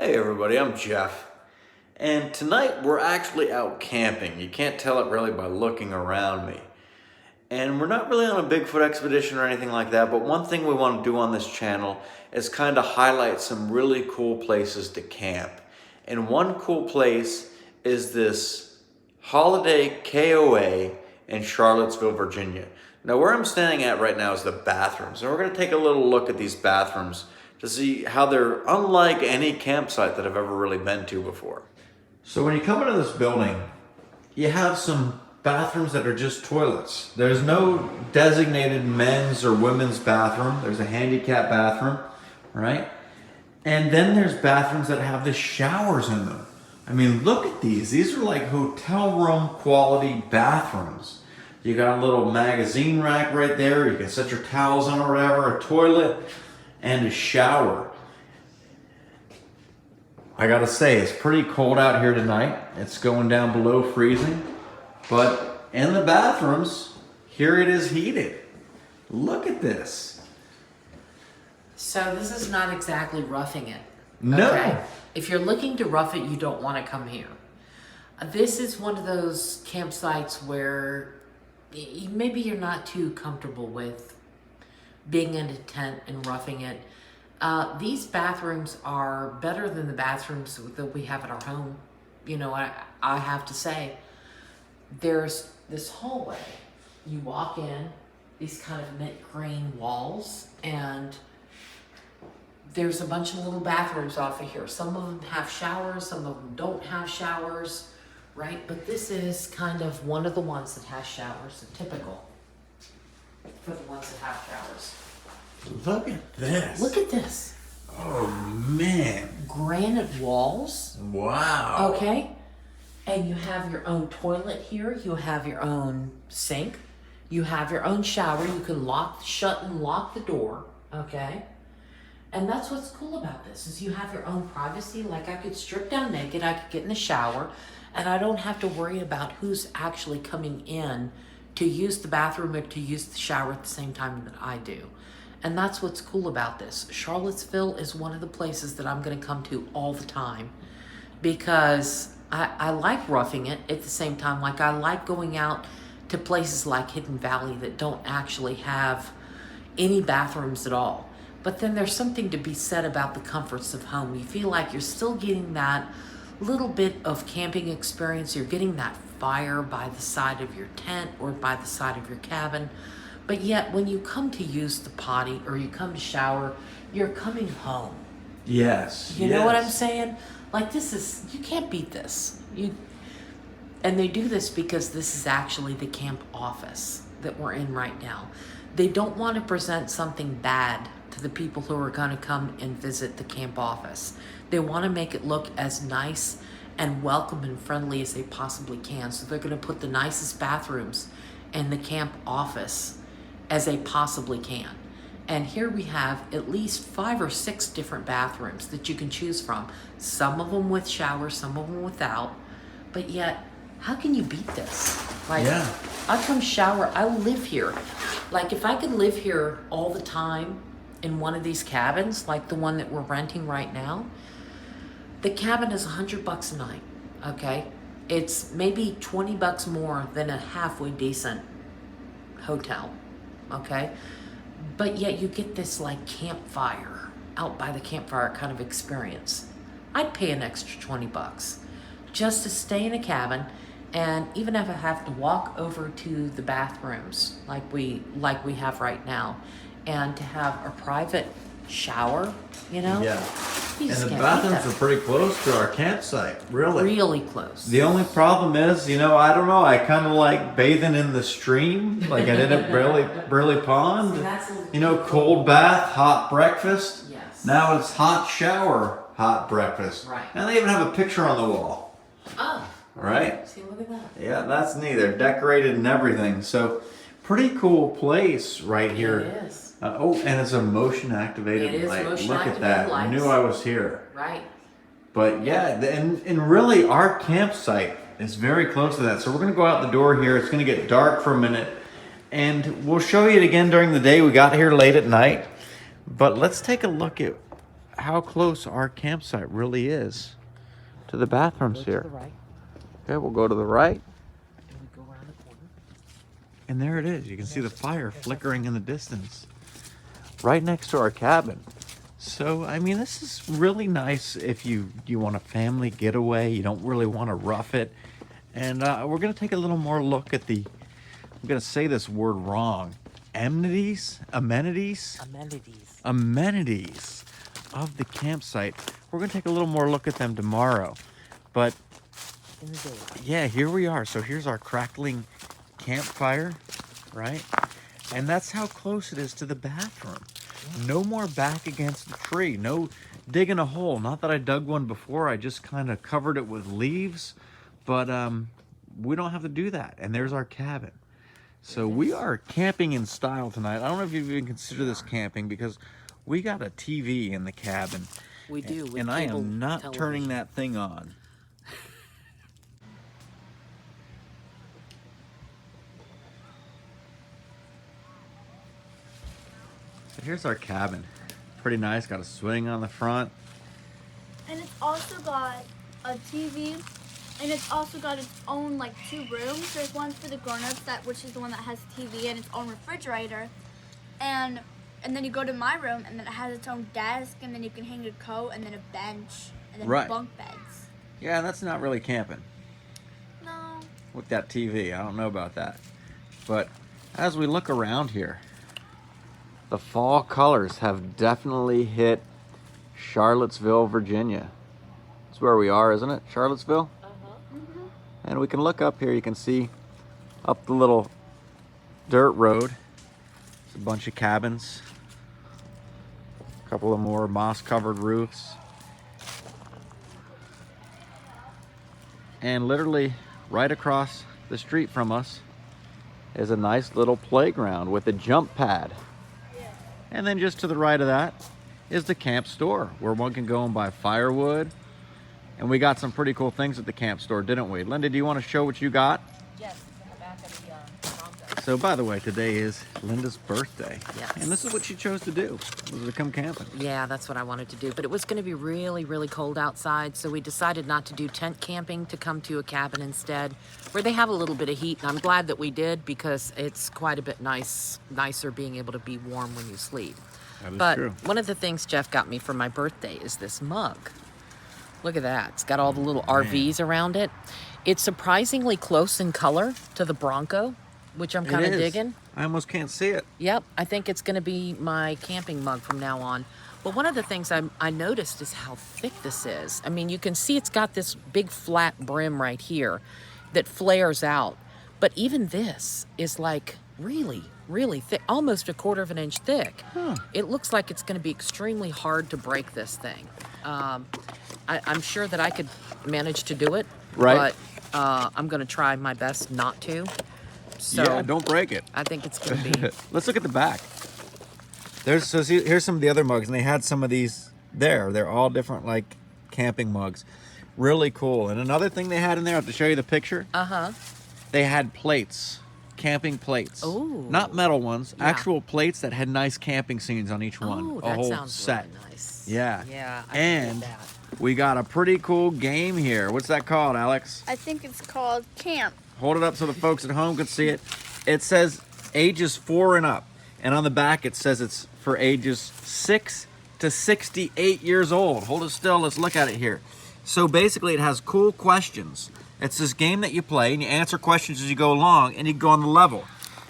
Hey everybody, I'm Jeff. And tonight we're actually out camping. You can't tell it really by looking around me. And we're not really on a Bigfoot expedition or anything like that, but one thing we want to do on this channel is kind of highlight some really cool places to camp. And one cool place is this Holiday KOA in Charlottesville, Virginia. Now where I'm standing at right now is the bathrooms, and we're going to take a little look at these bathrooms to see how they're unlike any campsite that I've ever really been to before. So when you come into this building, you have some bathrooms that are just toilets. There's no designated men's or women's bathroom. There's a handicap bathroom, right? And then there's bathrooms that have the showers in them. I mean, look at these. These are like hotel room quality bathrooms. You got a little magazine rack right there. You can set your towels on or whatever, a toilet, and a shower. I gotta say, it's pretty cold out here tonight. It's going down below freezing. But in the bathrooms, here it is heated. Look at this. So this is not exactly roughing it. No. Okay? If you're looking to rough it, you don't want to come here. This is one of those campsites where maybe you're not too comfortable with being in a tent and roughing it. These bathrooms are better than the bathrooms that we have at our home. You know, I have to say, there's this hallway. You walk in, these kind of mint green walls, and there's a bunch of little bathrooms off of here. Some of them have showers, some of them don't have showers, right? But this is kind of one of the ones that has showers, typical for the ones that have showers. Look at this. Look at this. Oh, man. Granite walls. Wow. Okay. And you have your own toilet here. You have your own sink. You have your own shower. You can shut and lock the door. Okay. And that's what's cool about this is you have your own privacy. Like I could strip down naked. I could get in the shower and I don't have to worry about who's actually coming in to use the bathroom or to use the shower at the same time that I do. And that's what's cool about this. Charlottesville is one of the places that I'm going to come to all the time because I like roughing it at the same time. Like I like going out to places like Hidden Valley that don't actually have any bathrooms at all. But then there's something to be said about the comforts of home. You feel like you're still getting that little bit of camping experience. You're getting that fire by the side of your tent or by the side of your cabin. But yet when you come to use the potty or you come to shower, you're coming home. Yes. You know what I'm saying? Like this is, you can't beat this. And they do this because this is actually the camp office that we're in right now. They don't want to present something bad to the people who are going to come and visit the camp office. They want to make it look as nice and welcome and friendly as they possibly can. So they're going to put the nicest bathrooms in the camp office as they possibly can. And here we have at least 5 or 6 different bathrooms that you can choose from. Some of them with showers, some of them without. But yet, how can you beat this? Like, yeah. I come shower, I live here. Like if I could live here all the time in one of these cabins, like the one that we're renting right now, the cabin is $100 a night, okay? It's maybe $20 more than a halfway decent hotel, okay? But yet you get this like campfire, out by the campfire kind of experience. I'd pay an extra $20 just to stay in a cabin, and even if I have to walk over to the bathrooms like we have right now, and to have a private shower, you know? Yeah. You And just the can't beat bathrooms that. are pretty close to our campsite, really. Really close. The only problem is, you know, I don't know, I kind of like bathing in the stream, like I did at Burley Pond. So that's a little You know, cold bath, hot breakfast. Yes. Now it's hot shower, hot breakfast. Right. And they even have a picture on the wall. Oh. Right? See, look at that. Yeah, that's neat. They're decorated and everything. So, pretty cool place right here. It is. And it's a motion activated It is light. motion Look at activated that. lights. Knew I was here. Right. But yeah, and really our campsite is very close to that. So we're going to go out the door here. It's going to get dark for a minute. And we'll show you it again during the day. We got here late at night. But let's take a look at how close our campsite really is to the bathrooms Go here. to the right, Okay, we'll go to the right. and we go around the corner. And there it is. You can see the fire flickering in the distance. Right next to our cabin. So, I mean, this is really nice if you want a family getaway. You don't really want to rough it. And we're going to take a little more look at the, I'm going to say this word wrong, amenities of the campsite. We're going to take a little more look at them tomorrow. But, In the day. yeah, here we are. So here's our crackling campfire, right? And that's how close it is to the bathroom. No more back against the tree. No digging a hole. Not that I dug one before. I just kind of covered it with leaves. But we don't have to do that. And there's our cabin. So we are camping in style tonight. I don't know if you even consider this camping because we got a TV in the cabin. We do. And I am not turning that thing on. So here's our cabin. Pretty nice. Got a swing on the front. And it's also got a TV, and it's also got its own like 2 rooms. There's one for the grown-ups, which is the one that has TV and its own refrigerator, and then you go to my room, and then it has its own desk, and then you can hang a coat, and then a bench, and then Right. bunk beds. Yeah, that's not really camping No. with that TV. I don't know about that. But as we look around here, the fall colors have definitely hit Charlottesville, Virginia. That's where we are, isn't it? Charlottesville? And we can look up here. You can see up the little dirt road. It's a bunch of cabins. A couple of more moss-covered roofs. And literally right across the street from us is a nice little playground with a jump pad. And then just to the right of that is the camp store where one can go and buy firewood. And we got some pretty cool things at the camp store, didn't we? Linda, do you want to show what you got? Yes, in the back of the Bronco. So by the way, today is Linda's birthday. Yes. And this is what she chose to do, was to come camping. Yeah, that's what I wanted to do. But it was going to be really, really cold outside, so we decided not to do tent camping, to come to a cabin instead, where they have a little bit of heat. And I'm glad that we did, because it's quite a bit nicer being able to be warm when you sleep. That is But true. one of the things Jeff got me for my birthday is this mug. Look at that. It's got all the little RVs around it. It's surprisingly close in color to the Bronco, which I'm kind It of is. digging. I almost can't see it. Yep, I think it's going to be my camping mug from now on. But one of the things I noticed is how thick this is. I mean, you can see it's got this big flat brim right here that flares out. But even this is like really, really thick, almost 1/4 of an inch thick. Huh. It looks like it's going to be extremely hard to break this thing. I'm sure that I could manage to do it. Right. But I'm going to try my best not to. So Yeah, don't break it. I think it's going to be... Let's look at the back. Here's some of the other mugs, and they had some of these there. They're all different, like, camping mugs. Really cool. And another thing they had in there, I have to show you the picture. Uh-huh. They had plates, camping plates. Ooh. Not metal ones, Yeah. actual plates that had nice camping scenes on each one. Oh, a that whole sounds set. really nice. Yeah. Yeah, I And can get that. we got a pretty cool game here. What's that called, Alex? I think it's called camp. Hold it up so the folks at home can see it. It says ages 4 and up. And on the back it says it's for ages 6 to 68 years old. Hold it still, let's look at it here. So basically it has cool questions. It's this game that you play and you answer questions as you go along and you go on the level.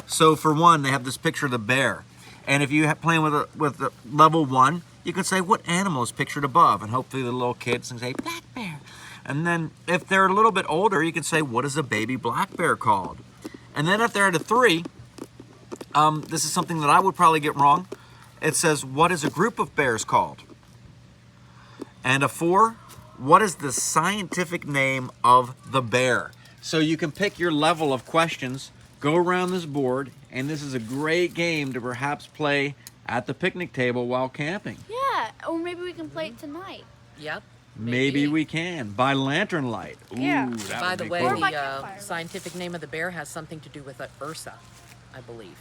So for one, they have this picture of the bear. And if you're playing with the level 1, you can say what animal is pictured above, and hopefully the little kids can say black bear. And then if they're a little bit older, you can say what is a baby black bear called. And then if they're at a 3, this is something that I would probably get wrong. It says what is a group of bears called? And a 4, what is the scientific name of the bear? So you can pick your level of questions, go around this board, and this is a great game to perhaps play at the picnic table while camping. Yeah, or maybe we can play it tonight. Yep. Maybe we can, by lantern light. Ooh, Yeah. that By would the be way, cool. Or by the campfire. scientific name of the bear has something to do with Ursa, I believe.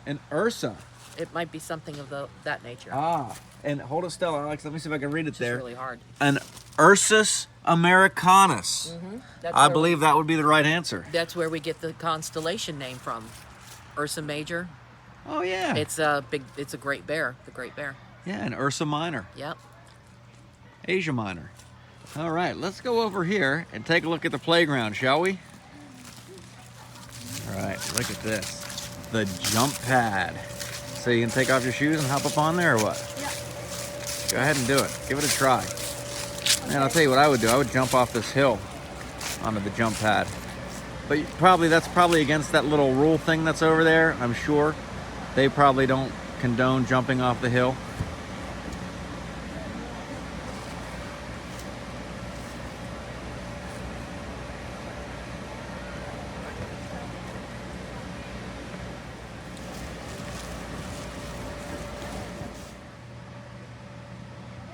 An Ursa. It might be something of that nature. Ah, and hold it still, Alex. Let me see if I can read it It's there. really hard. An Ursus americanus. That's I where believe that would be the right answer. That's where we get the constellation name from. Ursa Major. Oh yeah. It's a great bear. The Great Bear. Yeah, an Ursa Minor. Yep. Asia Minor. All right, let's go over here and take a look at the playground, shall we? All right, look at this. The jump pad. So you can take off your shoes and hop up on there or what? Yeah. Go ahead and do it. Give it a try. And I'll tell you what I would do. I would jump off this hill onto the jump pad. But that's probably against that little rule thing that's over there, I'm sure. They probably don't condone jumping off the hill.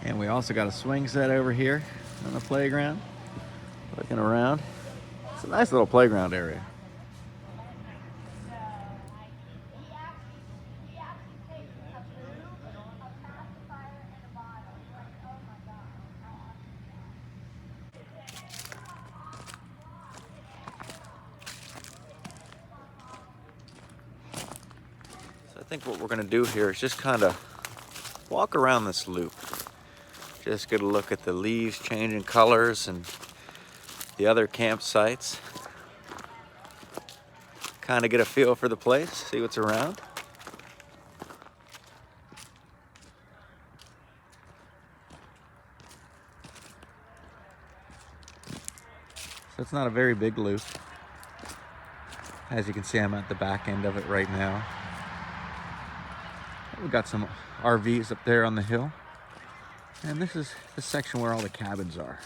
And we also got a swing set over here on the playground. Looking around. It's a nice little playground area. So I think what we're going to do here is just kind of walk around this loop. Just get a look at the leaves changing colors and the other campsites. Kind of get a feel for the place, see what's around. So it's not a very big loop. As you can see, I'm at the back end of it right now. We've got some RVs up there on the hill. And this is the section where all the cabins are.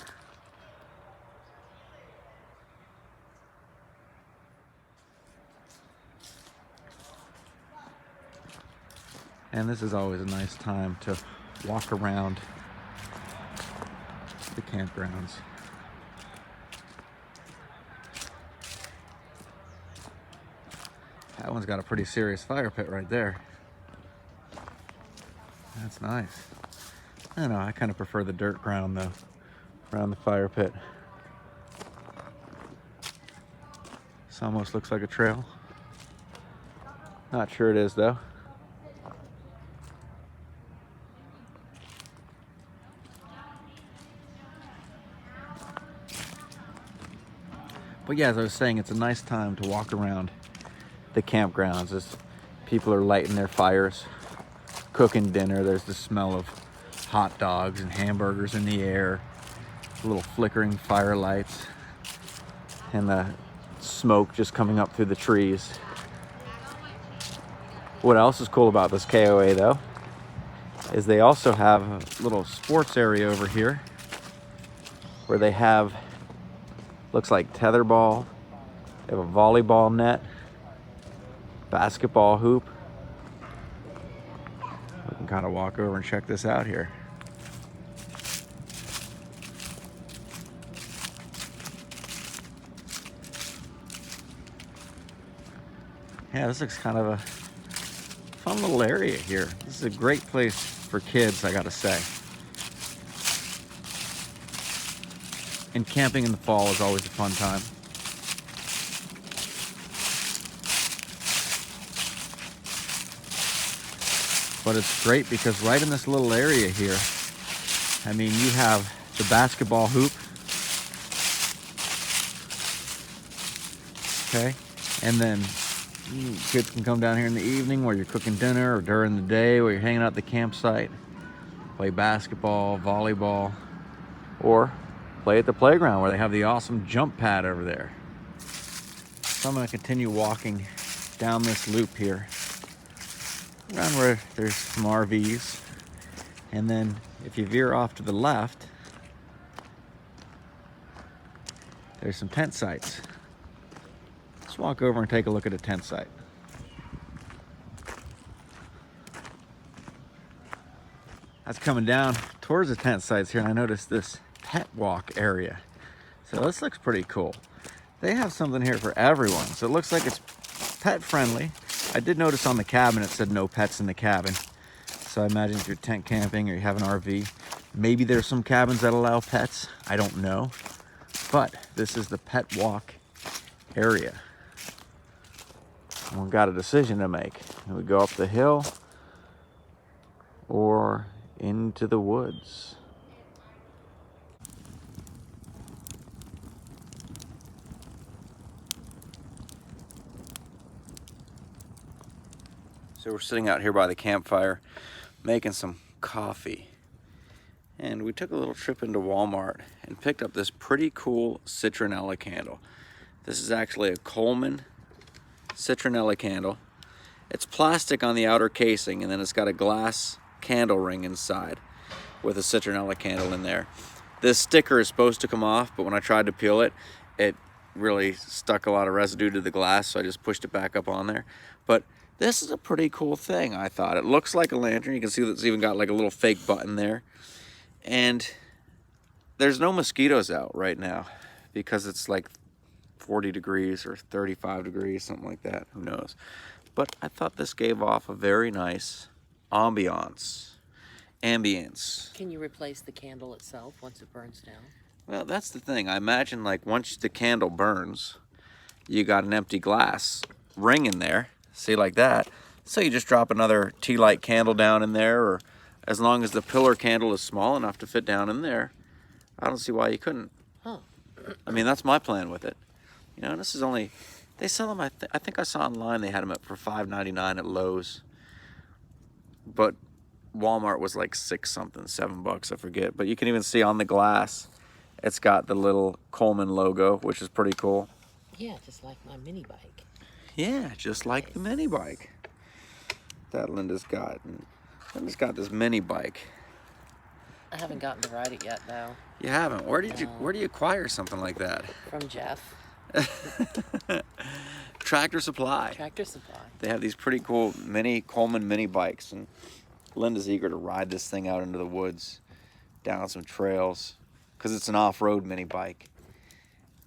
And this is always a nice time to walk around the campgrounds. That one's got a pretty serious fire pit right there. That's nice. I don't know, I kind of prefer the dirt ground though, around the fire pit. This almost looks like a trail. Not sure it is though. But yeah, as I was saying, it's a nice time to walk around the campgrounds as people are lighting their fires, cooking dinner. There's the smell of hot dogs and hamburgers in the air, little flickering fire lights, and the smoke just coming up through the trees. What else is cool about this KOA though is they also have a little sports area over here where they have, looks like tetherball, they have a volleyball net, basketball hoop. We can kind of walk over and check this out here. Yeah, this looks kind of a fun little area here. This is a great place for kids, I gotta say. And camping in the fall is always a fun time. But it's great because right in this little area here, I mean, you have the basketball hoop. Okay, and then kids can come down here in the evening while you're cooking dinner or during the day while you're hanging out at the campsite, play basketball, volleyball, or play at the playground where they have the awesome jump pad over there. So I'm going to continue walking down this loop here, around where there's some RVs, and then if you veer off to the left, there's some tent sites. Let's walk over and take a look at a tent site. I was coming down towards the tent sites here and I noticed this pet walk area. So this looks pretty cool. They have something here for everyone. So it looks like it's pet friendly. I did notice on the cabin it said no pets in the cabin. So I imagine if you're tent camping or you have an RV, maybe there's some cabins that allow pets. I don't know. But this is the pet walk area. And we've got a decision to make. Do we go up the hill or into the woods? So we're sitting out here by the campfire making some coffee. And we took a little trip into Walmart and picked up this pretty cool citronella candle. This is actually a Coleman citronella candle. It's plastic on the outer casing, and then it's got a glass candle ring inside with a citronella candle in there. This sticker is supposed to come off, but when I tried to peel it, it really stuck a lot of residue to the glass, so I just pushed it back up on there. But this is a pretty cool thing, I thought. It looks like a lantern. You can see that it's even got like a little fake button there. And there's no mosquitoes out right now because it's like 40 degrees or 35 degrees, something like that. Who knows? But I thought this gave off a very nice ambiance. Can you replace the candle itself once it burns down? Well, that's the thing. I imagine like once the candle burns, you got an empty glass ring in there. See, like that. So you just drop another tea light candle down in there, or as long as the pillar candle is small enough to fit down in there, I don't see why you couldn't. Huh. I mean, that's my plan with it. You know, this is only, they sell them, I think I saw online they had them up for $5.99 at Lowe's. But Walmart was like $7, I forget. But you can even see on the glass, it's got the little Coleman logo, which is pretty cool. Yeah, just like my mini bike. Yeah, just like the mini bike that Linda's got. Linda's got this mini bike. I haven't gotten to ride it yet, though. You haven't? Where do you acquire something like that? From Jeff. Tractor Supply. Tractor Supply. They have these pretty cool Coleman mini bikes, and Linda's eager to ride this thing out into the woods, down some trails, because it's an off-road mini bike.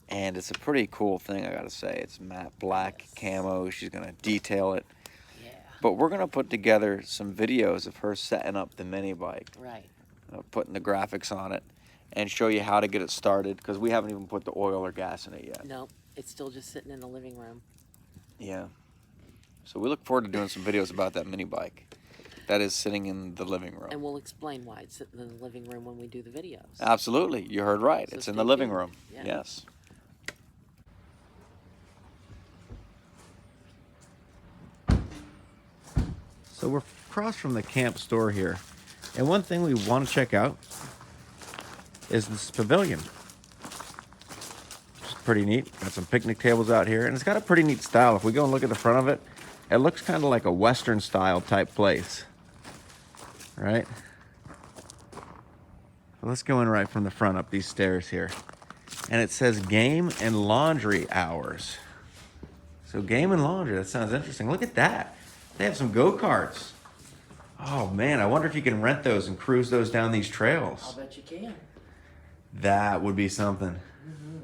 And it's a pretty cool thing, I gotta say. It's matte black camo. She's gonna detail it. Yeah. But we're gonna put together some videos of her setting up the mini bike. Right. Putting the graphics on it and show you how to get it started, because we haven't even put the oil or gas in it yet. No, it's still just sitting in the living room. Yeah. So we look forward to doing some videos about that mini bike that is sitting in the living room. And we'll explain why it's sitting in the living room when we do the videos. Absolutely. You heard right. So it's in the living room. Yeah. Yes. So we're across from the camp store here. And one thing we want to check out is this pavilion. It's pretty neat. Got some picnic tables out here, and it's got a pretty neat style. If we go and look at the front of it, it looks kind of like a Western style type place, right? So let's go in right from the front up these stairs here. And it says game and laundry hours. So game and laundry, that sounds interesting. Look at that. They have some go-karts. Oh man, I wonder if you can rent those and cruise those down these trails. I'll bet you can. That would be something. Mm-hmm.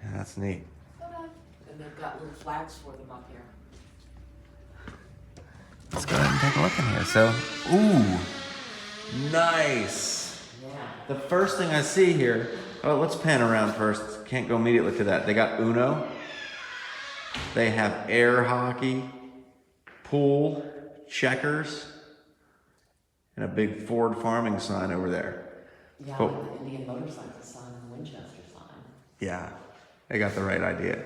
Yeah, that's neat. And they've got little flags for them up here. Let's go ahead and take a look in here. So, ooh, nice. Yeah. The first thing I see here, oh, let's pan around first. Can't go immediately to that. They got Uno. They have air hockey, pool, checkers, and a big Ford farming sign over there. Yeah, Oh. like the Indian motorcycle sign and the Winchester sign. Yeah, they got the right idea.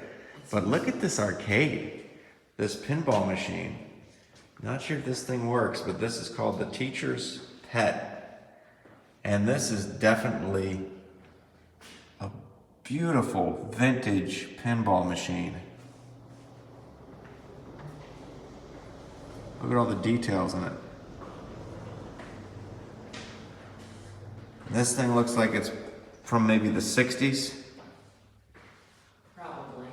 But look at this arcade, this pinball machine. Not sure if this thing works, but this is called the Teacher's Pet. And this is definitely a beautiful vintage pinball machine. Look at all the details in it. This thing looks like it's from maybe the 60s. Probably.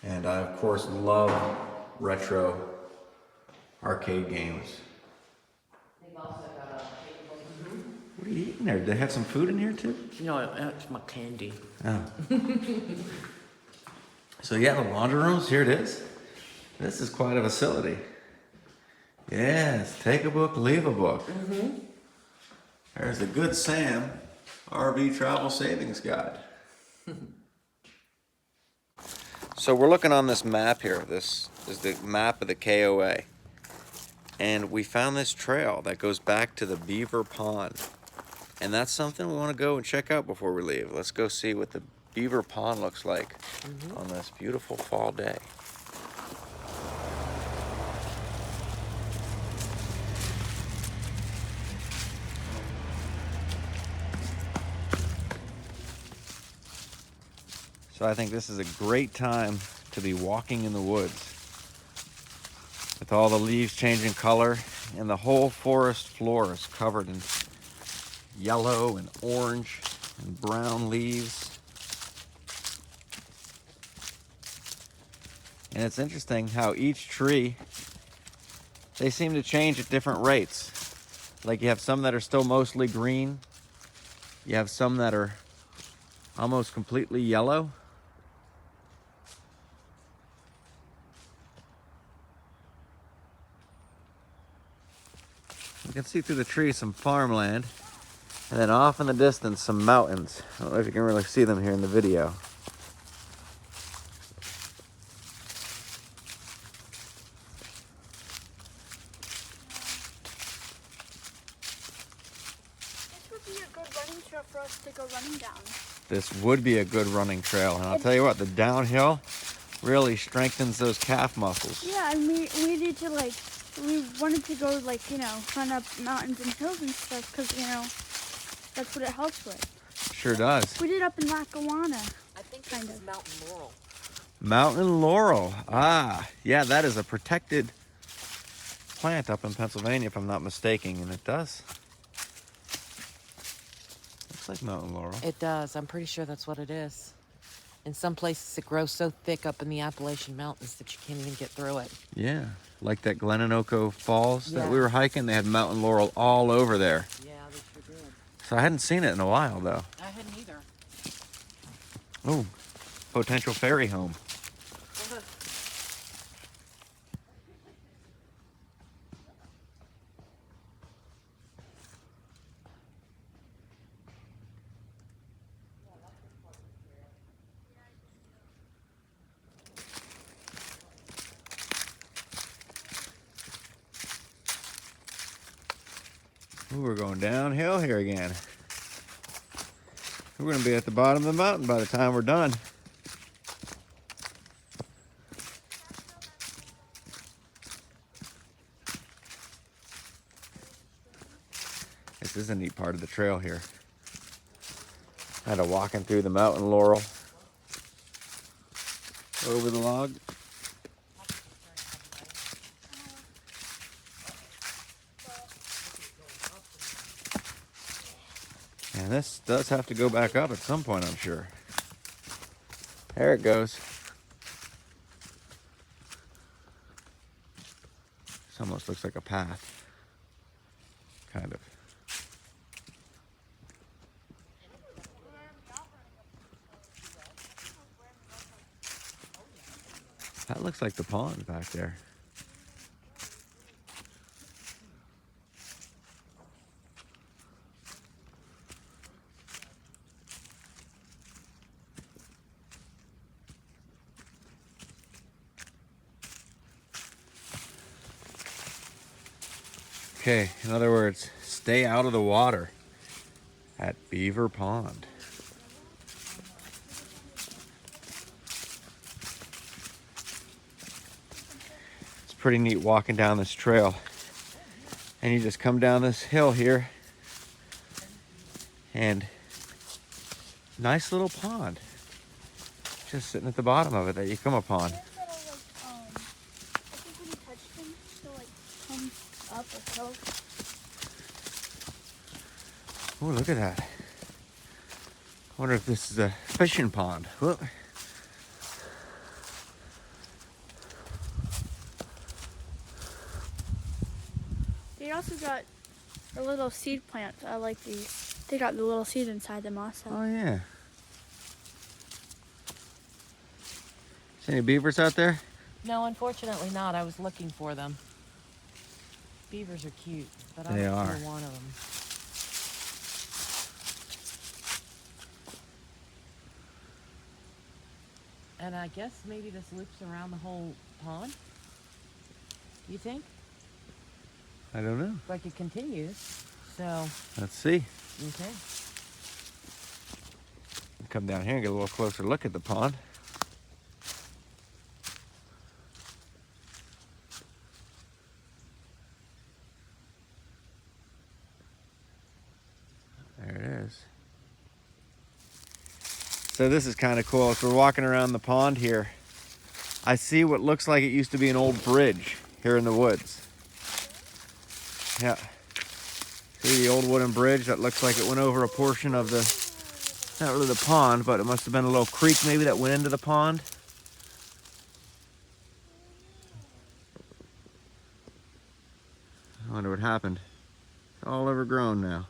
And I, of course, love retro arcade games. They've also got a What are you eating there? Do they have some food in here too? No, that's my candy. Oh. So yeah, the laundry rooms, here it is. This is quite a facility. Yes, take a book, leave a book. There's the Good Sam RV Travel Savings Guide. So we're looking on this map here. This is the map of the KOA. And we found this trail that goes back to the Beaver Pond. And that's something we want to go and check out before we leave. Let's go see what the Beaver Pond looks like on this beautiful fall day. So I think this is a great time to be walking in the woods. With all the leaves changing color and the whole forest floor is covered in yellow and orange and brown leaves. And it's interesting how each tree, they seem to change at different rates. Like you have some that are still mostly green. You have some that are almost completely yellow. You can see through the trees some farmland, and then off in the distance some mountains. I don't know if you can really see them here in the video. This would be a good running trail for us to go running down. This would be a good running trail, and I'll tell you what, the downhill really strengthens those calf muscles. Yeah, and we need to we wanted to go climb up mountains and hills and stuff because that's what it helps with. Sure does. We did up in Lackawanna. I think this is Mountain Laurel. Mountain laurel. Ah, yeah, that is a protected plant up in Pennsylvania, if I'm not mistaken, and it does. Looks like mountain laurel. It does. I'm pretty sure that's what it is. In some places, it grows so thick up in the Appalachian Mountains that you can't even get through it. Yeah, like that Glenanoco Falls that Yeah. we were hiking. They had mountain laurel all over there. Yeah, they sure did. So I hadn't seen it in a while, though. I hadn't either. Oh, potential ferry home. Ooh, we're going downhill here again. We're going to be at the bottom of the mountain by the time we're done. This is a neat part of the trail here. Kind of walking through the mountain laurel over the log. And this does have to go back up at some point, I'm sure. There it goes. This almost looks like a path. Kind of. That looks like the pond back there. Okay, in other words, stay out of the water at Beaver Pond. It's pretty neat walking down this trail. And you just come down this hill here and nice little pond just sitting at the bottom of it that you come upon. I think when you touch them, they'll come up or so. Oh, look at that. I wonder if this is a fishing pond. Whoop. They also got a little seed plants. I like these. They got the little seeds inside them also. Oh, yeah. See any beavers out there? No, unfortunately not. I was looking for them. Beavers are cute, but I They don't are. see one of them. And I guess maybe this loops around the whole pond. You think? I don't know. Like it continues. So, Let's see. okay. Come down here and get a little closer look at the pond. There it is. So this is kind of cool. As we're walking around the pond here, I see what looks like it used to be an old bridge here in the woods. Yeah. See the old wooden bridge that looks like it went over a portion of the, not really the pond, but it must have been a little creek maybe that went into the pond. I wonder what happened. It's all overgrown now.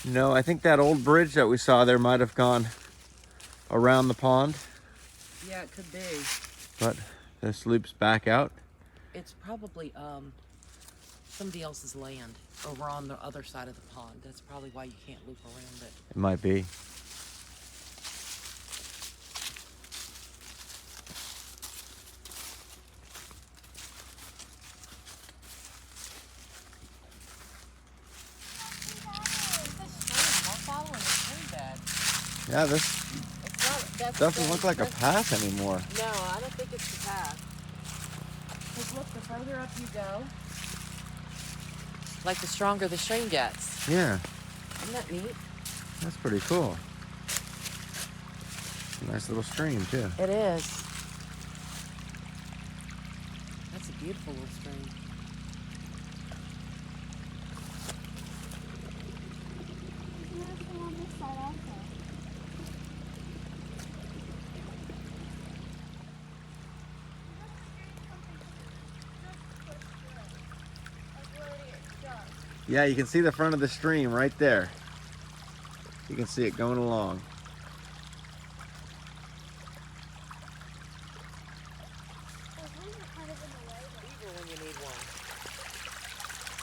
No, I think that old bridge that we saw there might have gone around the pond, Yeah, it could be. but this loops back out. It's probably somebody else's land over on the other side of the pond. That's probably why you can't loop around it. It might be. Yeah, this doesn't look like a path anymore. No, I don't think it's the path. Because look, the further up you go, like the stronger the stream gets. Yeah, Isn't that neat? that's pretty cool. Nice little stream too. It is. That's a beautiful little stream. Yeah, you can see the front of the stream right there. You can see it going along. When you need one.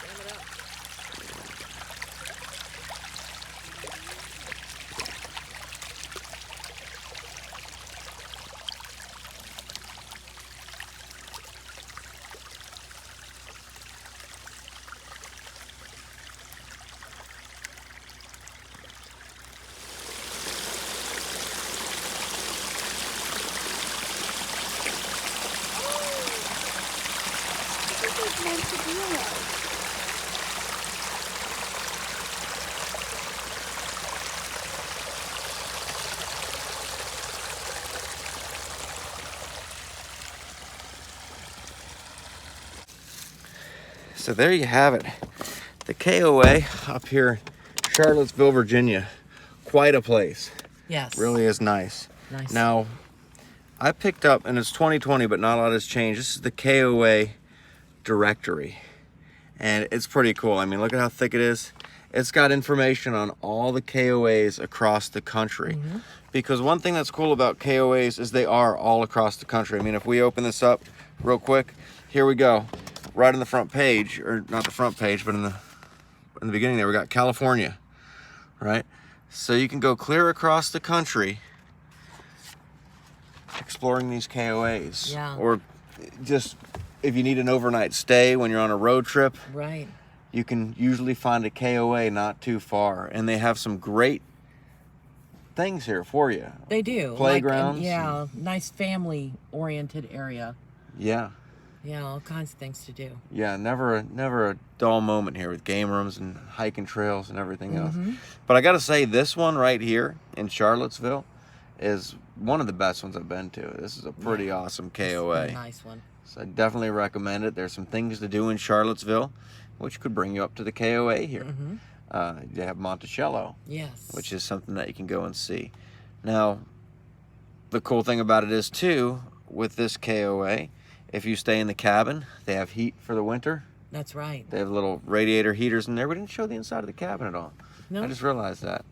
Jam it up. Meant to be like. So there you have it. The KOA up here, Charlottesville, Virginia. Quite a place. Yes. Really is nice. Nice. Now, I picked up, and it's 2020, but not a lot has changed. This is the KOA directory. And it's pretty cool. I mean, look at how thick it is. It's got information on all the KOAs across the country. Mm-hmm. Because one thing that's cool about KOAs is they are all across the country. I mean, if we open this up real quick, here we go. Right on the front page, or not the front page, but in the beginning there, we got California, right? So you can go clear across the country exploring these KOAs. Yeah. Or just if you need an overnight stay when you're on a road trip, Right. you can usually find a KOA not too far. And they have some great things here for you. They do. Playgrounds. Like, yeah, nice family-oriented area. Yeah. Yeah, all kinds of things to do. Yeah, never a dull moment here with game rooms and hiking trails and everything else. Mm-hmm. But I got to say, this one right here in Charlottesville is one of the best ones I've been to. This is a pretty awesome KOA. It's a nice one. So I definitely recommend it. There's some things to do in Charlottesville, which could bring you up to the KOA here. Mm-hmm. You have Monticello, Yes. which is something that you can go and see. Now, the cool thing about it is, too, with this KOA, if you stay in the cabin, they have heat for the winter. That's right. They have little radiator heaters in there. We didn't show the inside of the cabin at all. No. I just realized that.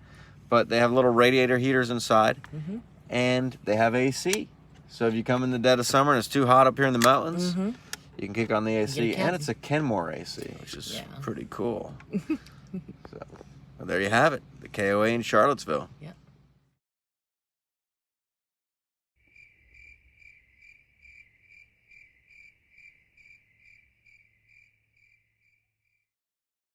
But they have little radiator heaters inside, Mm-hmm. and they have AC. So if you come in the dead of summer and it's too hot up here in the mountains, Mm-hmm. you can kick on the AC. Get a And it's a Kenmore AC, which is pretty cool. So, well, there you have it, the KOA in Charlottesville. Yep.